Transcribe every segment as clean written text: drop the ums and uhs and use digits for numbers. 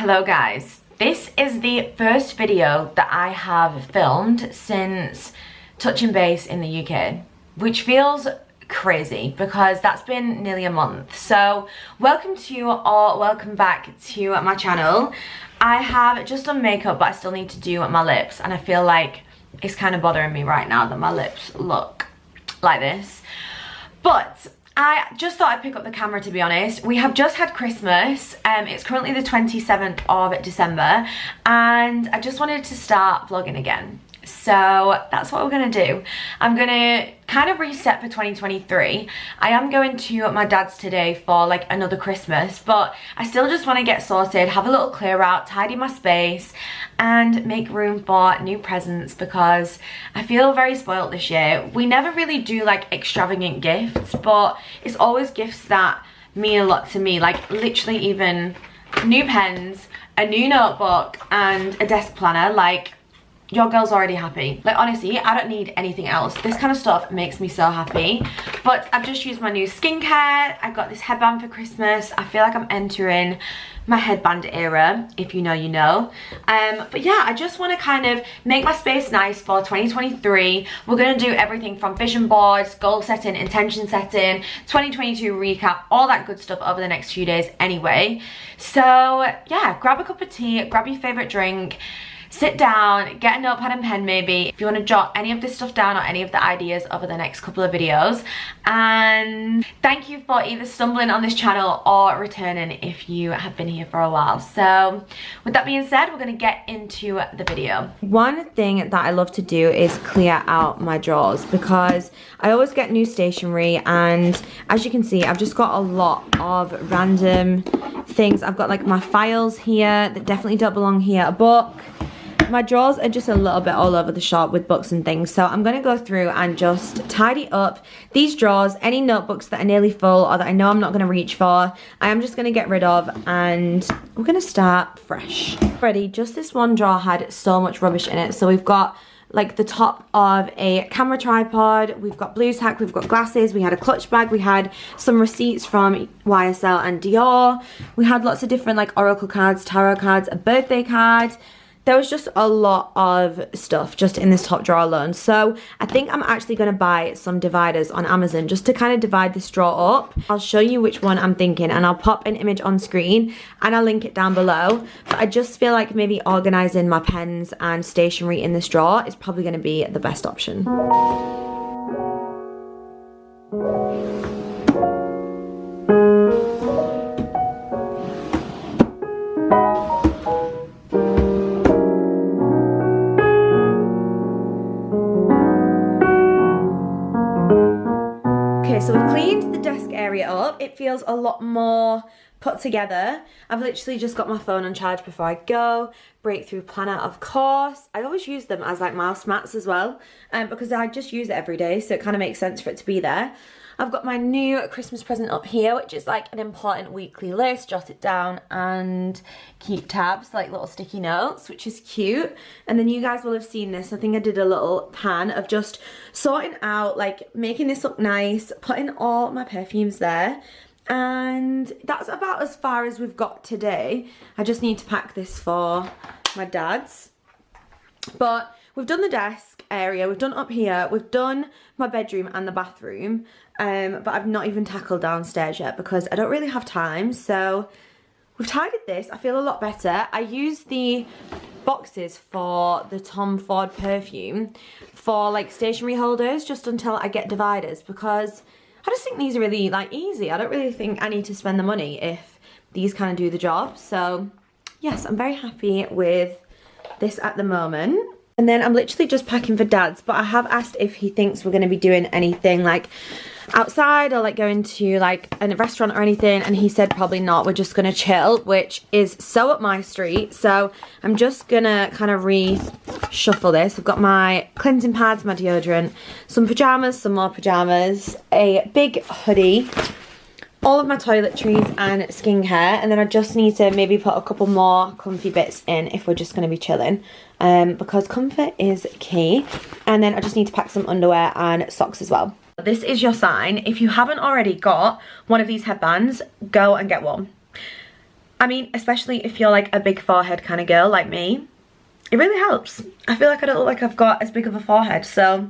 Hello guys, this is the first video that I have filmed since touching base in the UK, which feels crazy because that's been nearly a month. So welcome to you or welcome back to my channel. I have just done makeup, but I still need to do my lips, and I feel like it's kind of bothering me right now that my lips look like this. But I just thought I'd pick up the camera, to be honest. We have just had Christmas. It's currently the 27th of December, and I just wanted to start vlogging again. So that's what we're gonna do. I'm gonna kind of reset for 2023. I am going to my dad's today for like another Christmas, but I still just want to get sorted, have a little clear out, tidy my space, and make room for new presents because I feel very spoiled this year. We never really do like extravagant gifts, but it's always gifts that mean a lot to me, like literally even new pens, a new notebook, and a desk planner. Like, your girl's already happy. Like, honestly, I don't need anything else. This kind of stuff makes me so happy. But I've just used my new skincare. I got this headband for Christmas. I feel like I'm entering my headband era. If you know, you know. But yeah, I just want to kind of make my space nice for 2023. We're going to do everything from vision boards, goal setting, intention setting, 2022 recap, all that good stuff over the next few days anyway. So yeah, grab a cup of tea, grab your favourite drink, sit down, get a notepad and pen maybe if you want to jot any of this stuff down or any of the ideas over the next couple of videos. And thank you for either stumbling on this channel or returning if you have been here for a while. So with that being said, we're going to get into the video. One thing that I love to do is clear out my drawers because I always get new stationery, and as you can see, I've just got a lot of random things. I've got like my files here that definitely don't belong here, a book. My drawers are just a little bit all over the shop with books and things, so I'm going to go through and just tidy up these drawers. Any notebooks that are nearly full or that I know I'm not going to reach for, I am just going to get rid of, and we're going to start fresh. Already, just this one drawer had so much rubbish in it. So we've got like the top of a camera tripod, we've got blue tack, we've got glasses, we had a clutch bag, we had some receipts from YSL and Dior, we had lots of different like oracle cards, tarot cards, a birthday card. There was just a lot of stuff just in this top drawer alone. So I think I'm actually going to buy some dividers on Amazon just to kind of divide this drawer up. I'll show you which one I'm thinking, and I'll pop an image on screen and I'll link it down below. But I just feel like maybe organising my pens and stationery in this drawer is probably going to be the best option. So we've cleaned the desk area up. It feels a lot more put together. I've literally just got my phone on charge before I go. Breakthrough planner, of course. I always use them as like mouse mats as well, because I just use it every day, so it kind of makes sense for it to be there. I've got my new Christmas present up here, which is like an important weekly list. Jot it down and keep tabs, like little sticky notes, which is cute. And then you guys will have seen this. I think I did a little pan of just sorting out, like making this look nice, putting all my perfumes there. And that's about as far as we've got today. I just need to pack this for my dad's. But we've done the desk area, we've done up here, we've done my bedroom and the bathroom, but I've not even tackled downstairs yet because I don't really have time. So we've tidied this. I feel a lot better. I use the boxes for the Tom Ford perfume for like stationery holders just until I get dividers, because I just think these are really like easy. I don't really think I need to spend the money if these kind of do the job. So yes, I'm very happy with this at the moment. And then I'm literally just packing for dad's, but I have asked if he thinks we're going to be doing anything like outside or like going to like a restaurant or anything, and he said probably not. We're just going to chill, which is so up my street. So I'm just going to kind of reshuffle this. I've got my cleansing pads, my deodorant, some pajamas, some more pajamas, a big hoodie, all of my toiletries and skincare, and then I just need to maybe put a couple more comfy bits in if we're just going to be chilling, because comfort is key. And then I just need to pack some underwear and socks as well. This is your sign. If you haven't already got one of these headbands, go and get one. I mean, especially if you're like a big forehead kind of girl like me, it really helps. I feel like I don't look like I've got as big of a forehead, so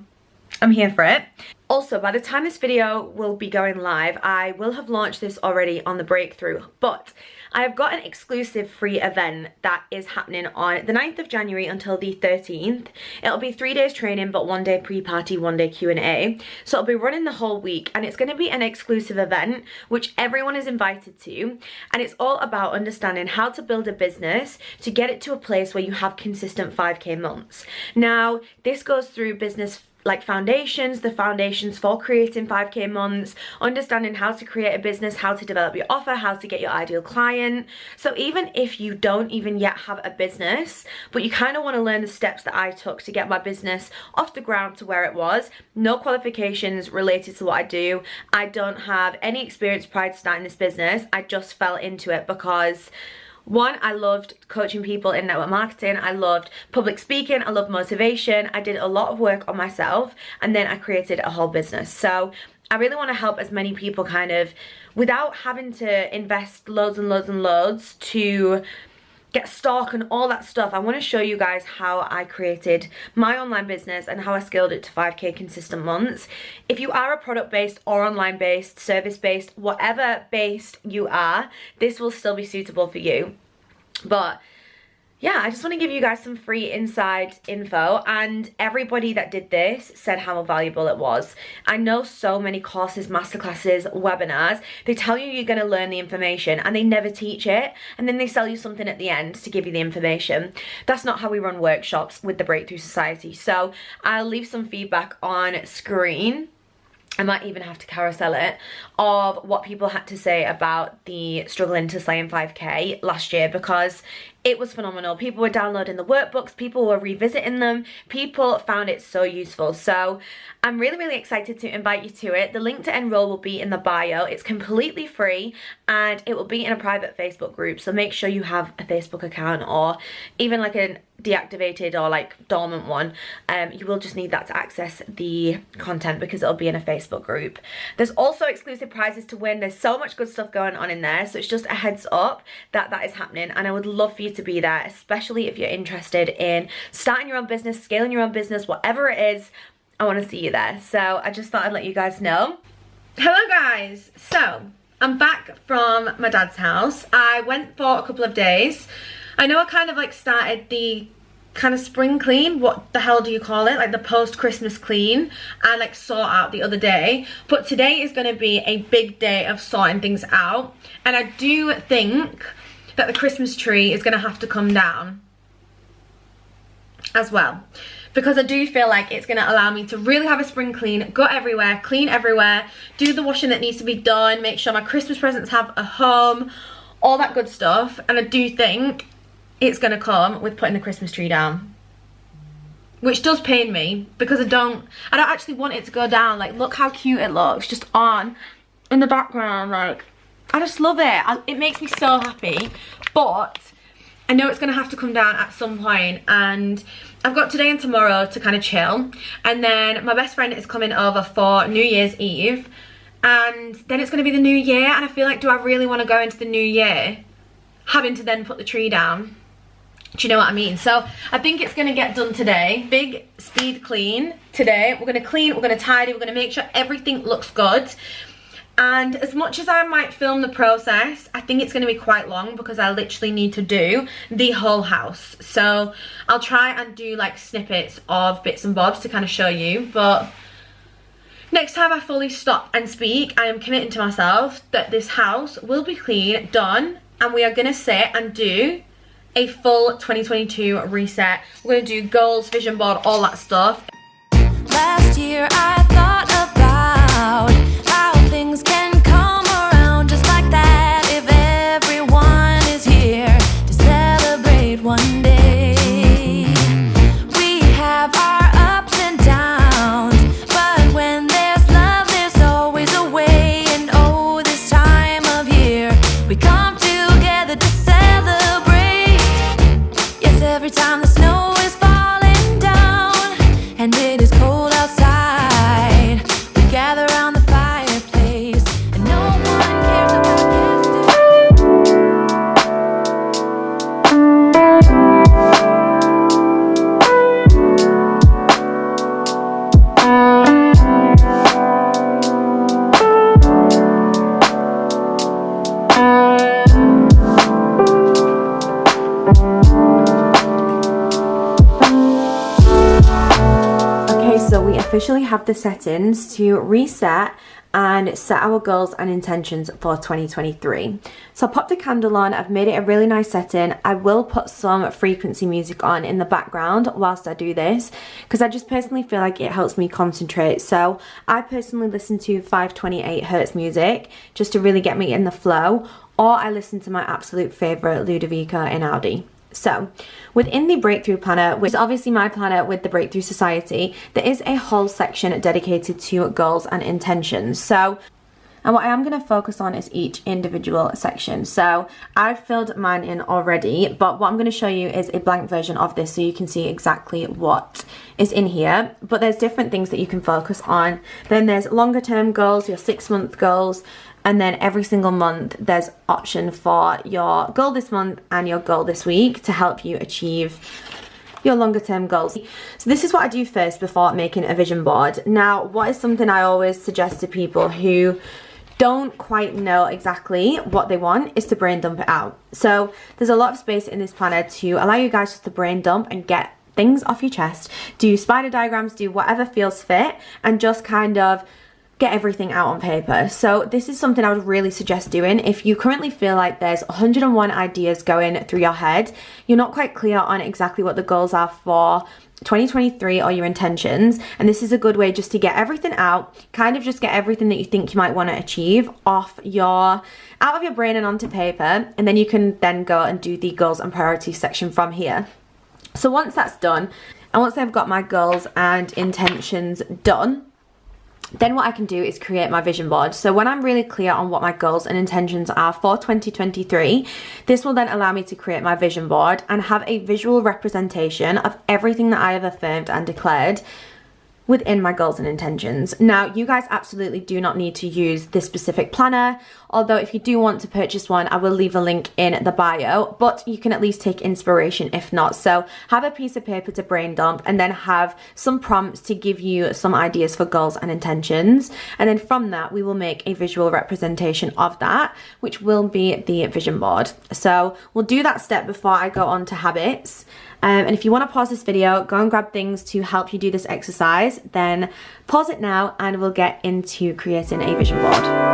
I'm here for it. Also, by the time this video will be going live, I will have launched this already on the Breakthrough, but I have got an exclusive free event that is happening on the 9th of January until the 13th. It'll be 3 days training, but 1 day pre-party, 1 day Q&A. So it'll be running the whole week, and it's going to be an exclusive event which everyone is invited to, and it's all about understanding how to build a business to get it to a place where you have consistent 5k months. Now, this goes through business like foundations, the foundations for creating 5k months, understanding how to create a business, how to develop your offer, how to get your ideal client. So even if you don't even yet have a business, but you kind of want to learn the steps that I took to get my business off the ground to where it was, no qualifications related to what I do. I don't have any experience prior to starting this business. I just fell into it because one, I loved coaching people in network marketing, I loved public speaking, I loved motivation, I did a lot of work on myself, and then I created a whole business. So I really want to help as many people kind of, without having to invest loads and loads and loads to get stock and all that stuff. I want to show you guys how I created my online business and how I scaled it to 5k consistent months. If you are a product-based or online-based, service-based, whatever based you are, this will still be suitable for you. But yeah, I just want to give you guys some free inside info, and everybody that did this said how valuable it was. I know so many courses, masterclasses, webinars, they tell you you're going to learn the information and they never teach it, and then they sell you something at the end to give you the information. That's not how we run workshops with the Breakthrough Society. So I'll leave some feedback on screen. I might even have to carousel it, of what people had to say about the struggling to slay in 5k last year, because it was phenomenal. People were downloading the workbooks, people were revisiting them, people found it so useful. So I'm really, really excited to invite you to it. The link to enroll will be in the bio. It's completely free and it will be in a private Facebook group. So make sure you have a Facebook account, or even like a deactivated or like dormant one. You will just need that to access the content because it'll be in a Facebook group. There's also exclusive prizes to win. There's so much good stuff going on in there. So it's just a heads up that that is happening, and I would love for you to be there, especially if you're interested in starting your own business, scaling your own business, whatever it is. I want to see you there. So I just thought I'd let you guys know. Hello guys, so I'm back from my dad's house. I went for a couple of days. I know I kind of like started the kind of spring clean, what the hell do you call it, like the post-Christmas clean, and like sort out the other day, but today is going to be a big day of sorting things out. And I do think that the Christmas tree is going to have to come down as well, because I do feel like it's going to allow me to really have a spring clean, go everywhere, clean everywhere, do the washing that needs to be done, make sure my Christmas presents have a home, all that good stuff. And I do think it's going to come with putting the Christmas tree down, which does pain me because I don't actually want it to go down. Like, look how cute it looks just on in the background. Like, I just love it. It makes me so happy, but I know it's going to have to come down at some point, and I've got today and tomorrow to kind of chill, and then my best friend is coming over for New Year's Eve, and then it's going to be the new year, and I feel like, do I really want to go into the new year having to then put the tree down? Do you know what I mean? So I think it's going to get done today. Big speed clean today. We're going to clean, we're going to tidy, we're going to make sure everything looks good. And as much as I might film the process, I think it's going to be quite long because I literally need to do the whole house. So I'll try and do like snippets of bits and bobs to kind of show you. But next time I fully stop and speak, I am committing to myself that this house will be clean, done, and we are going to sit and do a full 2022 reset. We're going to do goals, vision board, all that stuff. Last year I thought about how things can come around just like that if everyone is here to celebrate one day. We have our ups and downs, but when there's love there's always a way. And oh, this time of year we come together to celebrate. Yes, every time the snow is falling down and it is cold outside, we gather around the fireplace and no one cares about yesterday. officially have the settings to reset and set our goals and intentions for 2023. So I popped a candle on, I've made it a really nice setting. I will put some frequency music on in the background whilst I do this, because I just personally feel like it helps me concentrate. So I personally listen to 528 Hertz music just to really get me in the flow, or I listen to my absolute favourite Ludovico Einaudi. So within the Breakthrough Planner, which is obviously my planner with the Breakthrough Society, there is a whole section dedicated to goals and intentions. And what I am going to focus on is each individual section. So I've filled mine in already, but what I'm going to show you is a blank version of this so you can see exactly what is in here. But there's different things that you can focus on. Then there's longer term goals, your 6-month goals, and then every single month there's option for your goal this month and your goal this week to help you achieve your longer term goals. So this is what I do first before making a vision board. Now, what is something I always suggest to people who don't quite know exactly what they want is to brain dump it out. So there's a lot of space in this planner to allow you guys just to brain dump and get things off your chest, do spider diagrams, do whatever feels fit, and just kind of get everything out on paper. So this is something I would really suggest doing if you currently feel like there's 101 ideas going through your head, you're not quite clear on exactly what the goals are for 2023 or your intentions, and this is a good way just to get everything out, kind of just get everything that you think you might want to achieve out of your brain and onto paper, and then you can then go and do the goals and priorities section from here. So once that's done, and once I've got my goals and intentions done, then what I can do is create my vision board. So when I'm really clear on what my goals and intentions are for 2023, this will then allow me to create my vision board and have a visual representation of everything that I have affirmed and declared within my goals and intentions. Now, you guys absolutely do not need to use this specific planner, although if you do want to purchase one, I will leave a link in the bio, but you can at least take inspiration if not. So have a piece of paper to brain dump and then have some prompts to give you some ideas for goals and intentions. And then from that, we will make a visual representation of that, which will be the vision board. So we'll do that step before I go on to habits. And if you want to pause this video, go and grab things to help you do this exercise, then pause it now and we'll get into creating a vision board.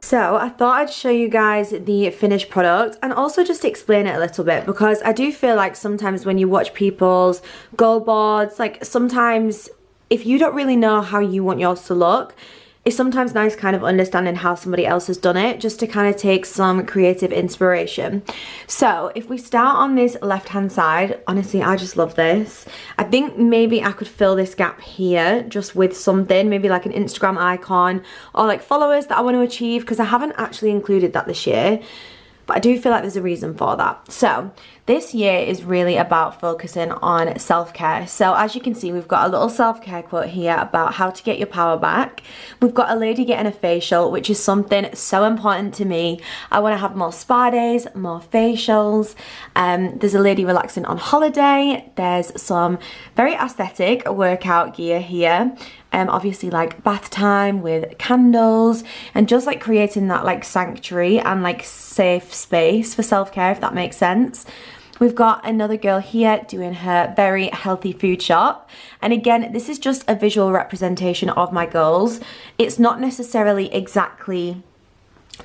So I thought I'd show you guys the finished product and also just explain it a little bit, because I do feel like sometimes when you watch people's goal boards, like sometimes if you don't really know how you want yours to look, it's sometimes nice kind of understanding how somebody else has done it, just to kind of take some creative inspiration. So if we start on this left hand side, honestly I just love this. I think maybe I could fill this gap here just with something, maybe like an Instagram icon or like followers that I want to achieve, because I haven't actually included that this year, but I do feel like there's a reason for that. So this year is really about focusing on self-care. So as you can see, we've got a little self-care quote here about how to get your power back. We've got a lady getting a facial, which is something so important to me. I want to have more spa days, more facials. There's a lady relaxing on holiday. There's some very aesthetic workout gear here. Obviously like bath time with candles and just like creating that like sanctuary and like safe space for self-care, if that makes sense. We've got another girl here doing her very healthy food shop. And again, this is just a visual representation of my goals. It's not necessarily exactly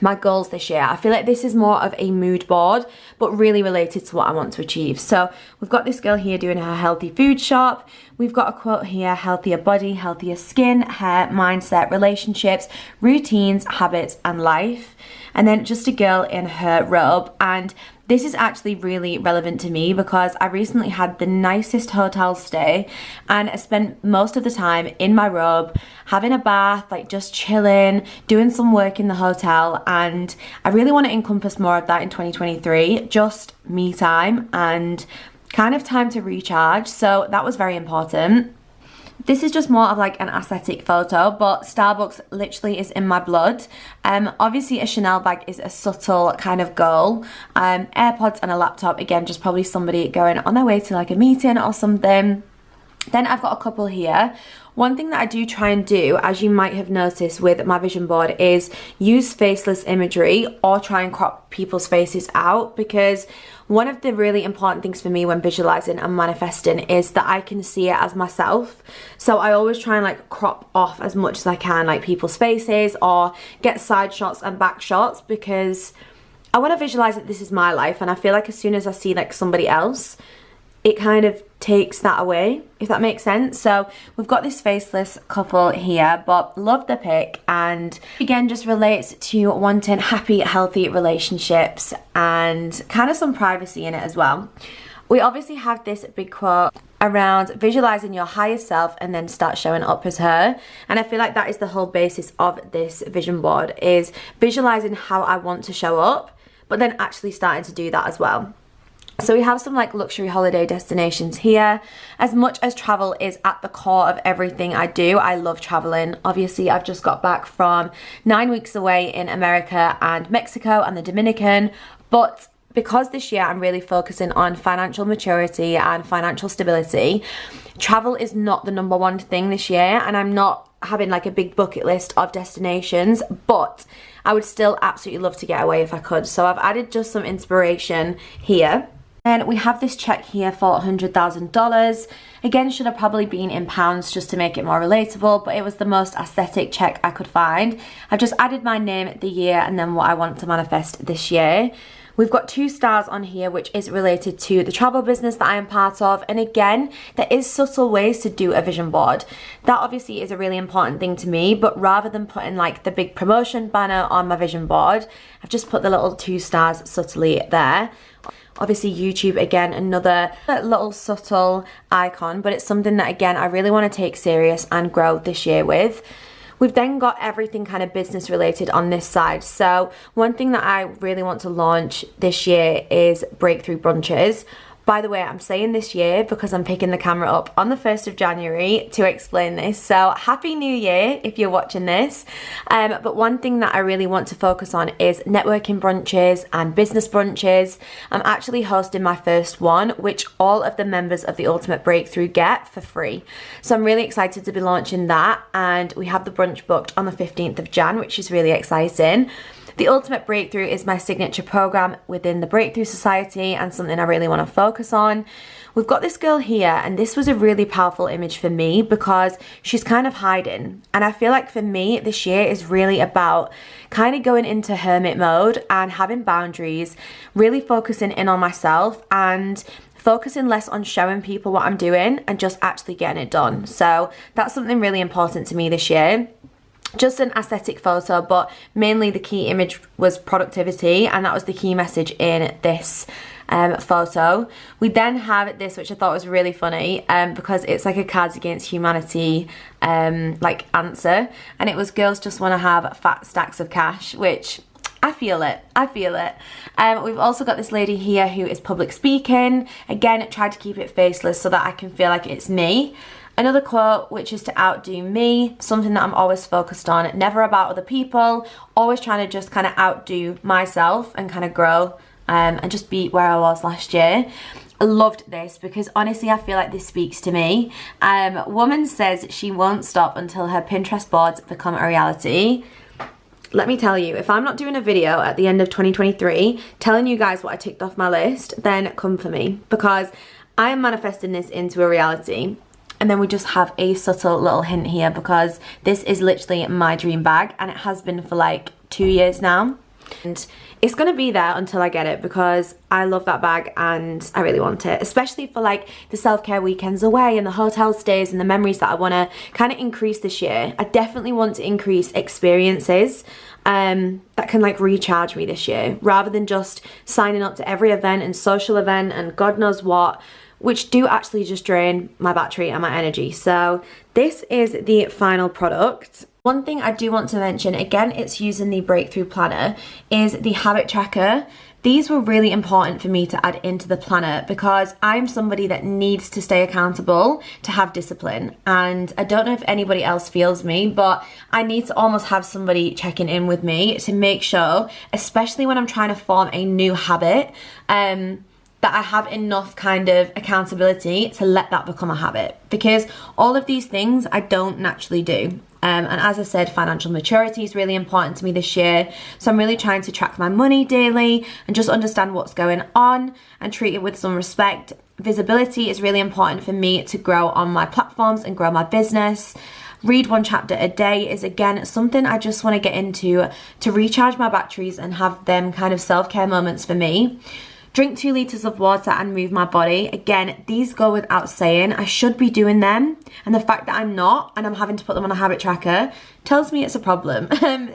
my goals this year. I feel like this is more of a mood board, but really related to what I want to achieve. So we've got this girl here doing her healthy food shop. We've got a quote here: healthier body, healthier skin, hair, mindset, relationships, routines, habits, and life. And then just a girl in her robe. And this is actually really relevant to me because I recently had the nicest hotel stay and I spent most of the time in my robe, having a bath, like just chilling, doing some work in the hotel, and I really want to encompass more of that in 2023, just me time and kind of time to recharge. So that was very important. This is just more of like an aesthetic photo, but Starbucks literally is in my blood. Obviously a Chanel bag is a subtle kind of goal. AirPods and a laptop, again, just probably somebody going on their way to like a meeting or something. Then I've got a couple here. One thing that I do try and do, as you might have noticed with my vision board, is use faceless imagery or try and crop people's faces out, because one of the really important things for me when visualizing and manifesting is that I can see it as myself. So I always try and like crop off as much as I can like people's faces or get side shots and back shots, because I want to visualize that this is my life, and I feel like as soon as I see like somebody else, it kind of takes that away, if that makes sense. So we've got this faceless couple here, but love the pic, and again just relates to wanting happy, healthy relationships and kind of some privacy in it as well. We obviously have this big quote around visualizing your higher self and then start showing up as her, and I feel like that is the whole basis of this vision board, is visualizing how I want to show up, but then actually starting to do that as well. So we have some like luxury holiday destinations here. As much as travel is at the core of everything I do, I love traveling. Obviously, I've just got back from 9 weeks away in America and Mexico and the Dominican, but because this year I'm really focusing on financial maturity and financial stability, travel is not the #1 thing this year, and I'm not having like a big bucket list of destinations, but I would still absolutely love to get away if I could. So I've added just some inspiration here. And we have this check here for $100,000. Again, should have probably been in pounds just to make it more relatable, but it was the most aesthetic check I could find. I've just added my name, the year, and then what I want to manifest this year. We've got 2 stars on here, which is related to the travel business that I am part of. And again, there is subtle ways to do a vision board. That obviously is a really important thing to me, but rather than putting like the big promotion banner on my vision board, I've just put the little 2 stars subtly there. Obviously YouTube, again, another little subtle icon, but it's something that again I really want to take serious and grow this year with. We've then got everything kind of business related on this side. So one thing that I really want to launch this year is breakthrough brunches. By the way, I'm saying this year because I'm picking the camera up on the 1st of January to explain this. So happy new year if you're watching this. But one thing that I really want to focus on is networking brunches and business brunches. I'm actually hosting my first one, which all of the members of the Ultimate Breakthrough get for free. So I'm really excited to be launching that. And we have the brunch booked on the 15th of Jan, which is really exciting. The Ultimate Breakthrough is my signature program within the Breakthrough Society and something I really want to focus on. We've got this girl here, and this was a really powerful image for me because she's kind of hiding. And I feel like for me, this year is really about kind of going into hermit mode and having boundaries, really focusing in on myself and focusing less on showing people what I'm doing and just actually getting it done. So that's something really important to me this year. Just an aesthetic photo, but mainly the key image was productivity, and that was the key message in this photo. We then have this, which I thought was really funny because it's like a Cards Against Humanity like answer, and it was girls just want to have fat stacks of cash, which I feel it. We've also got this lady here who is public speaking. Again, tried to keep it faceless so that I can feel like it's me. Another quote, which is to outdo me, something that I'm always focused on, never about other people, always trying to just kind of outdo myself and kind of grow and just be where I was last year. I loved this because honestly I feel like this speaks to me. Woman says she won't stop until her Pinterest boards become a reality. Let me tell you, if I'm not doing a video at the end of 2023 telling you guys what I ticked off my list, then come for me, because I am manifesting this into a reality. And then we just have a subtle little hint here because this is literally my dream bag, and it has been for like 2 years now. And it's gonna be there until I get it because I love that bag and I really want it, especially for like the self-care weekends away and the hotel stays and the memories that I wanna kind of increase this year. I definitely want to increase experiences that can like recharge me this year, rather than just signing up to every event and social event and God knows what, which do actually just drain my battery and my energy. So this is the final product. One thing I do want to mention, again, it's using the Breakthrough Planner, is the habit tracker, these were really important for me to add into the planner because I'm somebody that needs to stay accountable to have discipline. And I don't know if anybody else feels me, but I need to almost have somebody checking in with me to make sure, especially when I'm trying to form a new habit, that I have enough kind of accountability to let that become a habit, because all of these things I don't naturally do. And as I said, financial maturity is really important to me this year. So I'm really trying to track my money daily and just understand what's going on and treat it with some respect. Visibility is really important for me to grow on my platforms and grow my business. Read one chapter a day is again something I just want to get into to recharge my batteries and have them kind of self-care moments for me. Drink 2 litres of water and move my body. Again, these go without saying. I should be doing them. And the fact that I'm not and I'm having to put them on a habit tracker tells me it's a problem.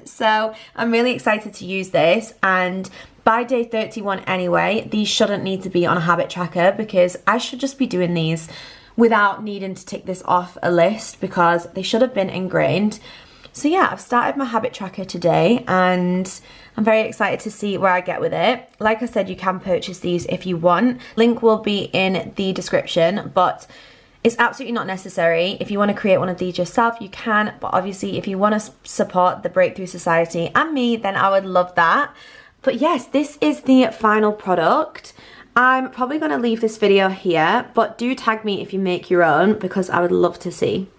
So I'm really excited to use this. And by day 31 anyway, these shouldn't need to be on a habit tracker because I should just be doing these without needing to tick this off a list because they should have been ingrained. So yeah, I've started my habit tracker today and I'm very excited to see where I get with it. Like I said, you can purchase these if you want. Link will be in the description, but it's absolutely not necessary. If you want to create one of these yourself, you can. But obviously, if you want to support the Breakthrough Society and me, then I would love that. But yes, this is the final product. I'm probably going to leave this video here, but do tag me if you make your own because I would love to see.